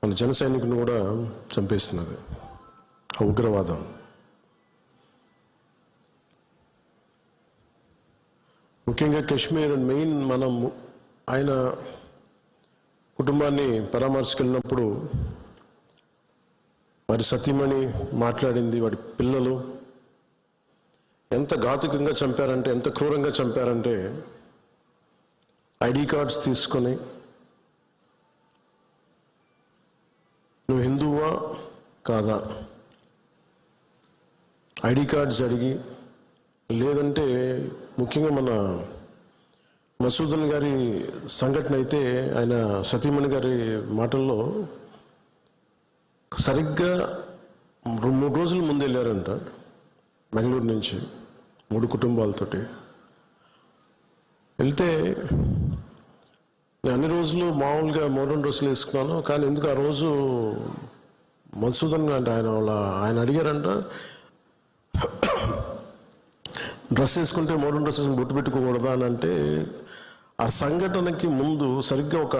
మన జన సైనికుని కూడా చంపేస్తున్నది ఆ ఉగ్రవాదం. ముఖ్యంగా కాశ్మీర్ మెయిన్ మనం ఆయన కుటుంబాన్ని పరామర్శకెళ్ళినప్పుడు వారి సతీమణి మాట్లాడింది, వాడి పిల్లలు ఎంత ఘాతుకంగా చంపారంటే, ఎంత క్రూరంగా చంపారంటే ఐడి కార్డ్స్ తీసుకొని నువ్వు హిందువా కాదా ఐడి కార్డ్స్ అడిగి, లేదంటే ముఖ్యంగా మన మసూదన్ గారి సంఘటన అయితే ఆయన సతీమణి గారి మాటల్లో సరిగ్గా 3 రోజుల ముందు వెళ్ళారంట బెంగళూరు నుంచి 3 కుటుంబాలతోటి వెళ్తే, నేను అన్ని రోజులు మామూలుగా మోడర్న్ డ్రెస్సులు వేసుకున్నాను, కానీ ఎందుకు ఆ రోజు మధుసూదన్ అంటే ఆయన అడిగారంట, డ్రెస్ వేసుకుంటే మోడర్న్ డ్రెస్ బొట్టు పెట్టుకోకూడదా అని అంటే, ఆ సంఘటనకి ముందు సరిగ్గా ఒక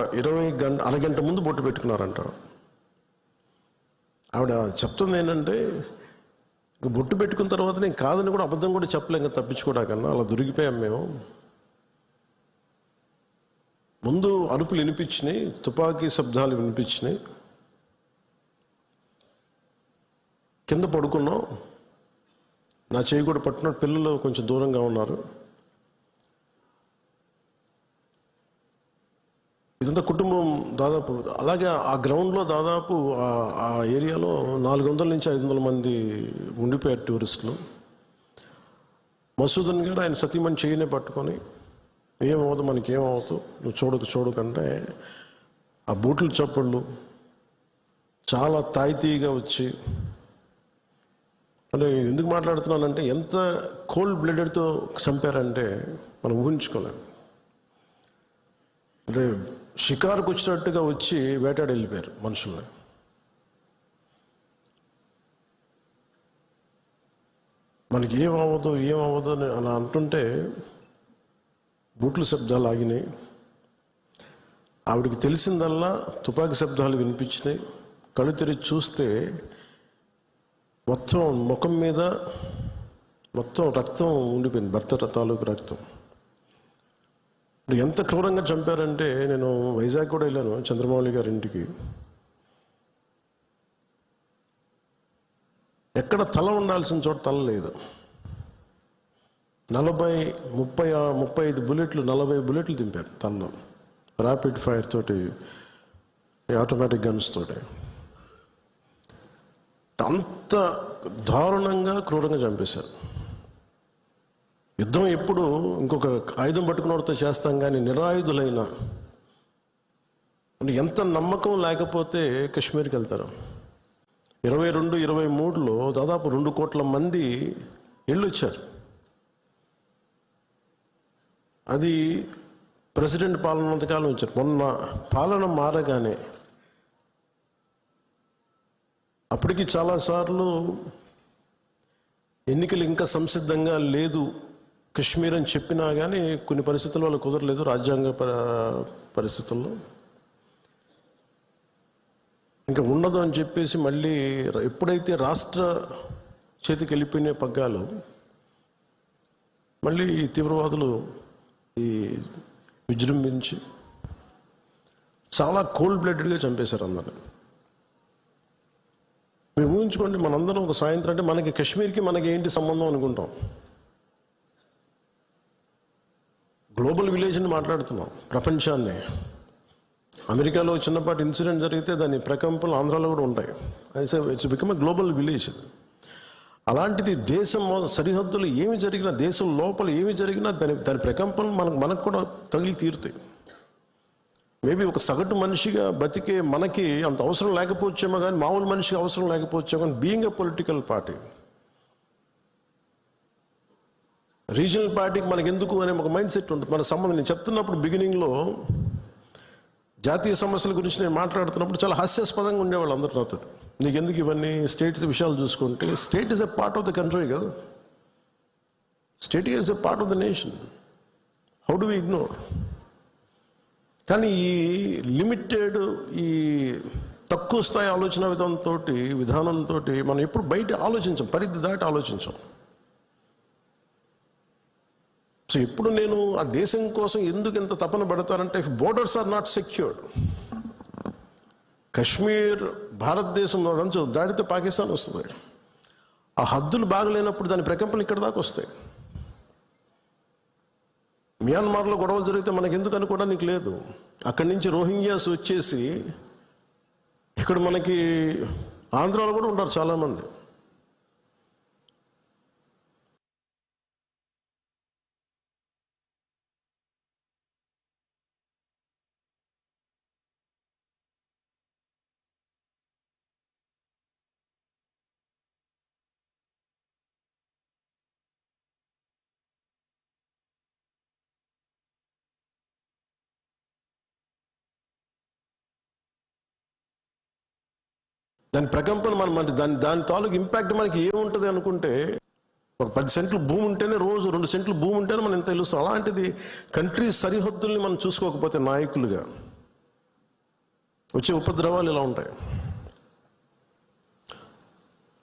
అరగంట ముందు బొట్టు పెట్టుకున్నారంట. ఆవిడ చెప్తుంది ఏంటంటే, బొట్టు పెట్టుకున్న తర్వాత నేను కాదని కూడా అబద్ధం కూడా చెప్పలేక తప్పించుకోవడాకన్నా అలా దొరికిపోయాం మేము. ముందు అరుపులు వినిపించినాయి, తుపాకీ శబ్దాలు వినిపించినాయి, కింద పడుకున్నాం, నా చేయి కూడా పట్టుకున్నాడు, పిల్లలు కొంచెం దూరంగా ఉన్నారు. ఇదంతా కుటుంబం దాదాపు అలాగే ఆ గ్రౌండ్లో దాదాపు ఆ ఏరియాలో 400 నుంచి 500 మంది ఉండిపోయారు టూరిస్టులు. మసూదన్ గారు ఆయన సతీమణి చేయనే పట్టుకొని, ఏమవుతుంది మనకేమవుతూ, నువ్వు చూడకంటే ఆ బూట్ల చప్పుళ్ళు చాలా తాయితీగా వచ్చి, అంటే ఎందుకు మాట్లాడుతున్నానంటే ఎంత కోల్డ్ బ్లడెడ్తో చంపారంటే మనం ఊహించుకోలేం. అంటే షికారుకు వచ్చినట్టుగా వచ్చి వేటాడి వెళ్ళిపోయారు మనుషుల్ని. మనకి ఏమవ్వదు అని అలా అంటుంటే బూట్ల శబ్దాలు ఆగినాయి. ఆవిడికి తెలిసిందల్లా తుపాకీ శబ్దాలు వినిపించినాయి. కళ్ళు తెరిచి చూస్తే మొత్తం ముఖం మీద మొత్తం రక్తం ఉండిపోయింది, భర్త తాలూకు రక్తం. ఎంత క్రూరంగా చంపారంటే, నేను వైజాగ్ కూడా వెళ్ళాను చంద్రమౌళి గారి ఇంటికి. ఎక్కడ తల ఉండాల్సిన చోట తల లేదు. 35 బుల్లెట్లు 40 బుల్లెట్లు దింపారు తలలో, ర్యాపిడ్ ఫైర్ తోటి, ఆటోమేటిక్ గన్స్ తోటి. అంత దారుణంగా క్రూరంగా చంపేశారు. యుద్ధం ఎప్పుడు ఇంకొక ఆయుధం పట్టుకున్నవాడితో చేస్తాం, కానీ నిరాయుధులైన ఎంత నమ్మకం లేకపోతే కాశ్మీర్కి వెళ్తారు. 22-23లో దాదాపు 2 కోట్ల మంది వెళ్ళొచ్చారు. అది ప్రెసిడెంట్ పాలనంతకాలం వచ్చారు. మొన్న పాలన మారగానే అప్పటికి చాలాసార్లు ఎన్నికలు ఇంకా సంసిద్ధంగా లేదు కాశ్మీర్ అని చెప్పినా కానీ కొన్ని పరిస్థితుల వల్ల కుదరలేదు, రాజ్యాంగ పరిస్థితుల్లో ఇంకా ఉండదు అని చెప్పేసి మళ్ళీ ఎప్పుడైతే రాష్ట్ర చేతికి వెళ్ళిపోయిన పగ్గాలు, మళ్ళీ ఈ తీవ్రవాదులు విజృంభించి చాలా కోల్డ్ బ్లడెడ్గా చంపేశారు అందరిని. మీరు ఊహించుకోండి, మనందరం ఒక సాయంత్రం అంటే మనకి కాశ్మీర్కి మనకి ఏంటి సంబంధం అనుకుంటాం. గ్లోబల్ విలేజ్ని మాట్లాడుతున్నాం, ప్రపంచాన్ని. అమెరికాలో చిన్నపాటి ఇన్సిడెంట్ జరిగితే దాని ప్రకంపనలు ఆంధ్రాలో కూడా ఉంటాయి. It's become a global village. అలాంటిది దేశం సరిహద్దులు ఏమి జరిగినా, దేశం లోపల ఏమి జరిగినా దాని ప్రకంపనలు మనకు కూడా తగిలి తీరుతాయి. మేబీ ఒక సగటు మనిషిగా బతికే మనకి అంత అవసరం లేకపోవచ్చేమో, కానీ మామూలు మనిషికి అవసరం లేకపోవచ్చేమో, కానీ being a political party, regional పార్టీకి మనకి ఎందుకు అనే ఒక మైండ్ సెట్ ఉంటుంది. మన సంబంధం నేను చెప్తున్నప్పుడు బిగినింగ్లో జాతీయ సమస్యల గురించి నేను మాట్లాడుతున్నప్పుడు చాలా హాస్యాస్పదంగా ఉండేవాళ్ళు అందరు నాతో. నీకు ఎందుకు ఇవన్నీ స్టేట్స్ విషయాలు చూసుకుంటే, state is a part of the country కదా, state is a part of the nation, how do we ignore? కానీ ఈ లిమిటెడ్ ఈ తక్కువ స్థాయి ఆలోచన విధానంతో మనం ఎప్పుడు బయట ఆలోచించాం, పరిధి దాటి ఆలోచించాం. సో ఎప్పుడు నేను ఆ దేశం కోసం ఎందుకు ఇంత తపన పడతానంటే, if borders are not secured, Kashmir భారతదేశం అదంచు దాడితే పాకిస్తాన్ వస్తుంది. ఆ హద్దులు బాగలేనప్పుడు దాని ప్రకంపనలు ఇక్కడ దాకా వస్తాయి. మియాన్మార్లో గొడవలు జరిగితే మనకి ఎందుకు అనుకోవడానికి లేదు. అక్కడి నుంచి రోహింగ్యాస్ వచ్చేసి ఇక్కడ మనకి ఆంధ్రాలో కూడా ఉంటారు చాలామంది. దాని ప్రకంపన మన దాని తాలూకు ఇంపాక్ట్ మనకి ఏముంటుంది అనుకుంటే, ఒక 10 సెంట్లు భూమి ఉంటేనే, రోజు 2 సెంట్లు భూమి ఉంటేనే మనం ఎంత తెలుస్తాం. అలాంటిది కంట్రీ సరిహద్దుల్ని మనం చూసుకోకపోతే నాయకులుగా వచ్చే ఉపద్రవాలు ఇలా ఉంటాయి.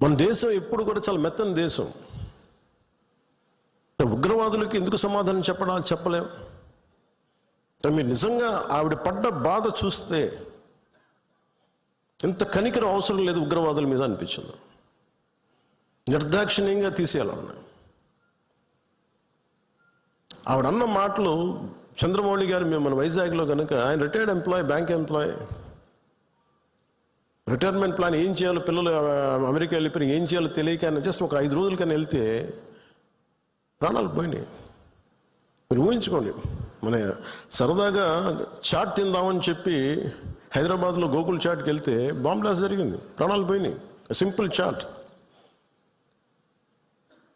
మన దేశం ఎప్పుడు కూడా చాలా మెత్తని దేశం. ఉగ్రవాదులకి ఎందుకు సమాధానం చెప్పలేం. మీరు నిజంగా ఆవిడ పడ్డ బాధ చూస్తే ఎంత కనికరం అవసరం లేదు ఉగ్రవాదుల మీద అనిపించింది. నిర్దాక్షిణ్యంగా తీసేయాలన్నా. ఆవిడ అన్న మాటలు, చంద్రమౌళి గారు మేము మన వైజాగ్లో కనుక, ఆయన retired employee, bank employee, retirement plan ఏం చేయాలో, పిల్లలు అమెరికా వెళ్ళిపోయి ఏం చేయాలో తెలియక ఆయన జస్ట్ ఒక 5 రోజులకన్నా వెళ్తే ప్రాణాలు పోయినాయి. మీరు ఊహించుకోండి, మన సరదాగా చాట్ తిందామని చెప్పి హైదరాబాద్లో గోకుల్ చాట్కి వెళ్తే బాంబ్ బ్లాస్ట్ జరిగింది, ప్రాణాలు పోయినాయి. Simple chat.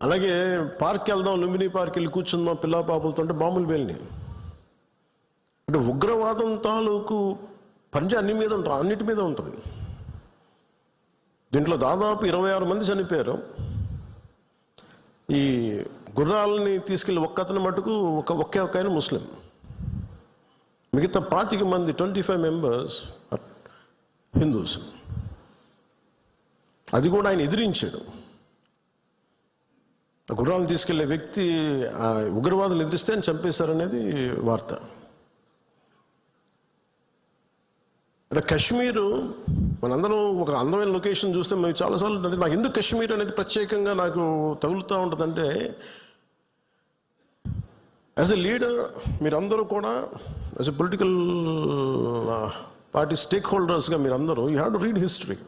అలాగే పార్క్ వెళ్దాం, లుంబిని పార్క్ వెళ్ళి కూర్చుందాం పిల్ల పాపలతో అంటే బాంబులు పేలినాయి. అంటే ఉగ్రవాదం తాలూకు పంజా అన్నిటి మీద ఉంటుంది. దీంట్లో దాదాపు 26 మంది చనిపోయారు. ఈ గుర్రాలని తీసుకెళ్ళి ఒక్కతను మటుకు ఒకే ఆయన ముస్లిం. మిగతా 25 మంది 25 మెంబర్స్ హిందూస్. అది కూడా ఆయన ఎదిరించాడు. ఆ గుర్రాలను తీసుకెళ్లే వ్యక్తి ఉగ్రవాదులు ఎదిరిస్తే ఆయన చంపేశారనేది వార్త. అంటే కశ్మీరు మనందరం ఒక అందమైన లొకేషన్ చూస్తే మేము చాలాసార్లు, అంటే నాకు ఎందుకు కశ్మీర్ అనేది ప్రత్యేకంగా నాకు తగులుతూ ఉంటుందంటే, యాజ్ ఎ లీడర్ మీరందరూ కూడా, as a political party stake హోల్డర్స్గా మీరందరూ you have to read history.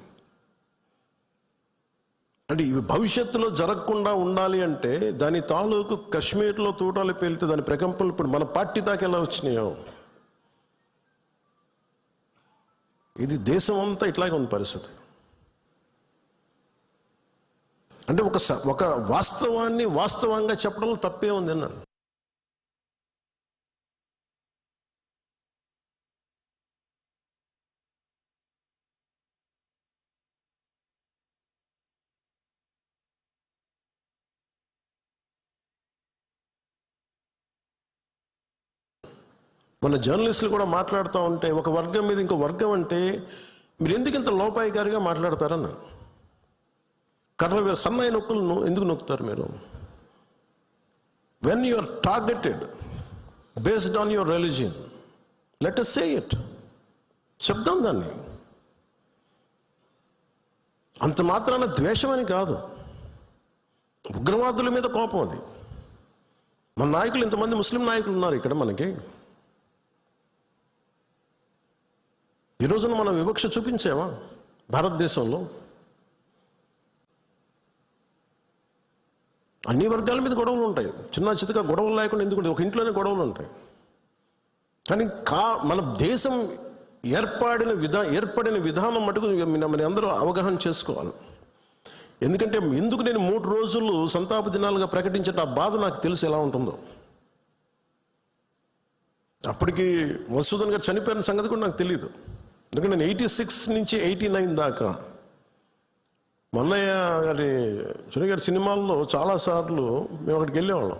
అంటే ఇవి భవిష్యత్తులో జరగకుండా ఉండాలి అంటే దాని తాలూకు కశ్మీర్లో తూటాలు పేలితే దాని ప్రకంపనలు ఇప్పుడు మన పార్టీ దాకా ఎలా వచ్చినాయో, ఇది దేశం అంతా ఇట్లాగే ఉంది పరిస్థితి. అంటే ఒక వాస్తవాన్ని వాస్తవంగా చెప్పడంలో తప్పే ఉంది అన్నాను. మన జర్నలిస్టులు కూడా మాట్లాడుతూ ఉంటే, ఒక వర్గం మీద ఇంకో వర్గం అంటే మీరు ఎందుకు ఇంత లోపాయికారిగా మాట్లాడతారన్న. కర్ర సన్నాయి నొక్కులను ఎందుకు నొక్కుతారు మీరు? When you are targeted based on your religion, let us say it, చెప్దాం దాన్ని. అంత మాత్రాన ద్వేషం అని కాదు, ఉగ్రవాదుల మీద కోపం అది. మన నాయకులు, ఇంతమంది ముస్లిం నాయకులు ఉన్నారు ఇక్కడ మనకి. ఈ రోజున మనం వివక్ష చూపించామా భారతదేశంలో? అన్ని వర్గాల మీద గొడవలు ఉంటాయి, చిన్న చితక గొడవలు లేకుండా ఎందుకుంటే ఒక ఇంట్లోనే గొడవలు ఉంటాయి. కానీ మన దేశం ఏర్పడిన విధానం మటుకు మన అందరూ అవగాహన చేసుకోవాలి. ఎందుకంటే ఎందుకు నేను 3 రోజులు సంతాప దినాలుగా ప్రకటించిన ఆ బాధ నాకు తెలుసు ఎలా ఉంటుందో. అప్పటికి మధుసూదన్ గారు చనిపోయిన సంగతి కూడా నాకు తెలియదు. ఎందుకంటే నేను 86 నుంచి 89 దాకా మన్నయ్య గారి చిన్న గారి సినిమాల్లో చాలాసార్లు మేము అక్కడికి వెళ్ళేవాళ్ళం.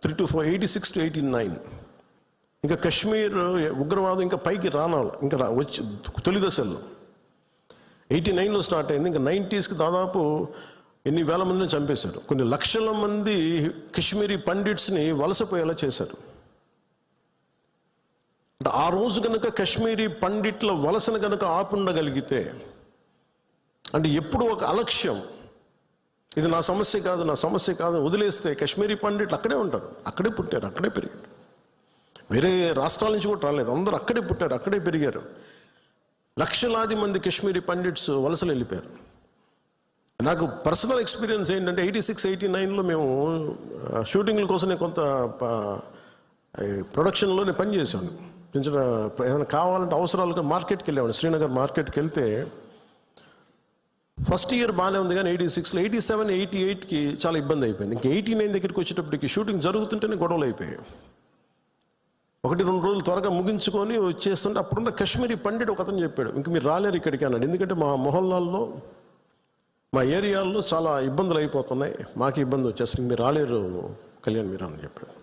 3 to 4, 86 to 89. ఇంకా కశ్మీర్ ఉగ్రవాదం ఇంకా పైకి రానాలి, ఇంకా వచ్చి తొలి దశల్లో 89లో స్టార్ట్ అయింది, ఇంకా 90స్కి దాదాపు ఎన్ని వేల మందిని చంపేశారు. కొన్ని లక్షల మంది కాశ్మీరీ పండిట్స్ని వలసపోయేలా చేశారు. అంటే ఆ రోజు కనుక కాశ్మీరీ పండిట్ల వలసను కనుక ఆపుండగలిగితే, అంటే ఎప్పుడు ఒక అలక్ష్యం, ఇది నా సమస్య కాదు నా సమస్య కాదు వదిలేస్తే కాశ్మీరీ పండిట్లు అక్కడే ఉంటారు, అక్కడే పుట్టారు, అక్కడే పెరిగారు, వేరే రాష్ట్రాల నుంచి కూడా రాలేదు, అందరూ అక్కడే పుట్టారు, అక్కడే పెరిగారు. లక్షలాది మంది కాశ్మీరీ పండిట్స్ వలసలు వెళ్ళిపోయారు. నాకు పర్సనల్ ఎక్స్పీరియన్స్ ఏంటంటే 86, 89లో మేము షూటింగ్ల కోసం నేను కొంత ప్రొడక్షన్లో నేను పనిచేశాను. కొంచెం ఏదైనా కావాలంటే అవసరాలుగా మార్కెట్కి వెళ్ళేవాడిని. శ్రీనగర్ మార్కెట్కి వెళ్తే ఫస్ట్ ఇయర్ బాగానే ఉంది, కానీ 86లో 87, 88కి చాలా ఇబ్బంది అయిపోయింది. ఇంకా 89 దగ్గరికి వచ్చేటప్పటికి షూటింగ్ జరుగుతుంటేనే గొడవలు అయిపోయాయి. 1-2 రోజులు త్వరగా ముగించుకొని వచ్చేస్తుంటే అప్పుడున్న కాశ్మీరీ పండిట్ ఒక అతను చెప్పాడు, ఇంక మీరు రాలేరు ఇక్కడికి అన్నాడు. ఎందుకంటే మా మొహల్లాల్లో మా ఏరియాల్లో చాలా ఇబ్బందులు అయిపోతున్నాయి, మాకు ఇబ్బంది వచ్చేసరికి మీరు రాలేరు కళ్యాణ్ మీరు అని చెప్పాడు.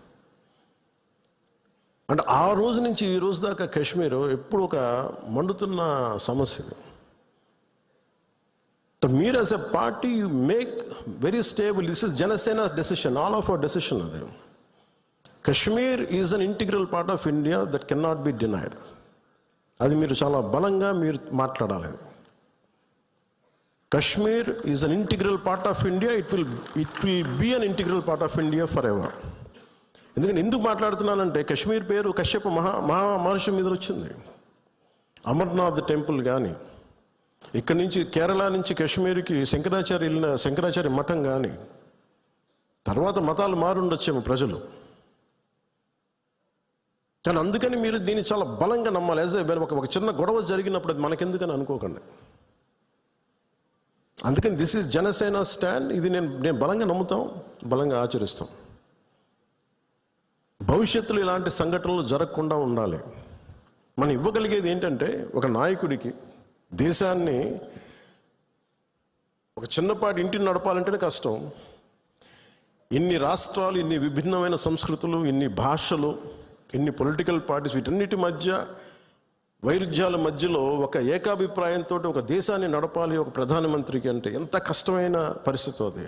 అంటే ఆ రోజు నుంచి ఈ రోజు దాకా కాశ్మీర్ ఎప్పుడు ఒక మండుతున్న సమస్య. మీరు as a party you make very stable. This is Janasena decision, all of our decision. అది Kashmir is an integral part of India that can not be denied. అది మీరు చాలా బలంగా మీరు మాట్లాడాలి. Kashmir is an integral part of India, it will be an integral part of India forever. ఎందుకంటే ఎందుకు మాట్లాడుతున్నానంటే కాశ్మీర్ పేరు కశ్యప మహర్షి మీద వచ్చింది. అమర్నాథ్ టెంపుల్ కానీ, ఇక్కడి నుంచి కేరళ నుంచి కాశ్మీర్కి శంకరాచార్య మఠం కానీ, తర్వాత మతాలు మారుండొచ్చేమో ప్రజలు, కానీ అందుకని మీరు దీన్ని చాలా బలంగా నమ్మాలి. ఒక చిన్న గొడవ జరిగినప్పుడు అది మనకెందుకని అనుకోకండి. అందుకని దిస్ ఈజ్ జనసేన స్టాండ్. ఇది నేను బలంగా నమ్ముతాం, బలంగా ఆచరిస్తాం. భవిష్యత్తులో ఇలాంటి సంఘటనలు జరగకుండా ఉండాలి. మనం ఇవ్వగలిగేది ఏంటంటే, ఒక నాయకుడికి దేశాన్ని ఒక చిన్నపాటి ఇంటిని నడపాలంటేనే కష్టం. ఇన్ని రాష్ట్రాలు, ఇన్ని విభిన్నమైన సంస్కృతులు, ఇన్ని భాషలు, ఇన్ని పొలిటికల్ పార్టీస్, వీటన్నిటి మధ్య వైరుధ్యాల మధ్యలో ఒక ఏకాభిప్రాయంతో ఒక దేశాన్ని నడపాలి ఒక ప్రధానమంత్రికి అంటే ఎంత కష్టమైన పరిస్థితి అది.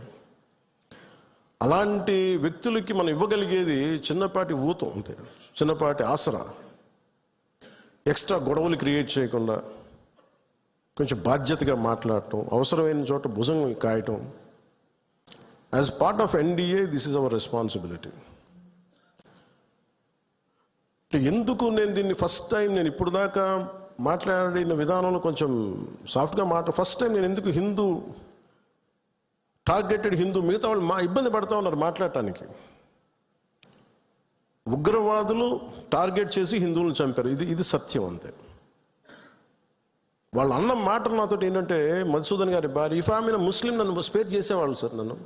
అలాంటి వ్యక్తులకి మనం ఇవ్వగలిగేది చిన్నపాటి ఊతం అంతే, చిన్నపాటి ఆసరా. ఎక్స్ట్రా గొడవలు క్రియేట్ చేయకుండా కొంచెం బాధ్యతగా మాట్లాడటం, అవసరమైన చోట భుజం కాయటం. As part of NDA this is our responsibility. ఎందుకు నేను దీన్ని ఫస్ట్ టైం, నేను ఇప్పుడు దాకా మాట్లాడిన విధానంలో కొంచెం సాఫ్ట్గా ఫస్ట్ టైం నేను ఎందుకు హిందూ టార్గెటెడ్ హిందూ, మిగతా వాళ్ళు ఇబ్బంది పడతా ఉన్నారు మాట్లాడటానికి. ఉగ్రవాదులు టార్గెట్ చేసి హిందువులను చంపారు, ఇది సత్యం అంతే. వాళ్ళు అన్న మాట నాతో ఏంటంటే, మధుసూదన్ గారి భార్య, ఇఫ్ ఐ మీన్ ముస్లిం, నన్ను స్పేర్ చేసేవాళ్ళు సార్, నన్ను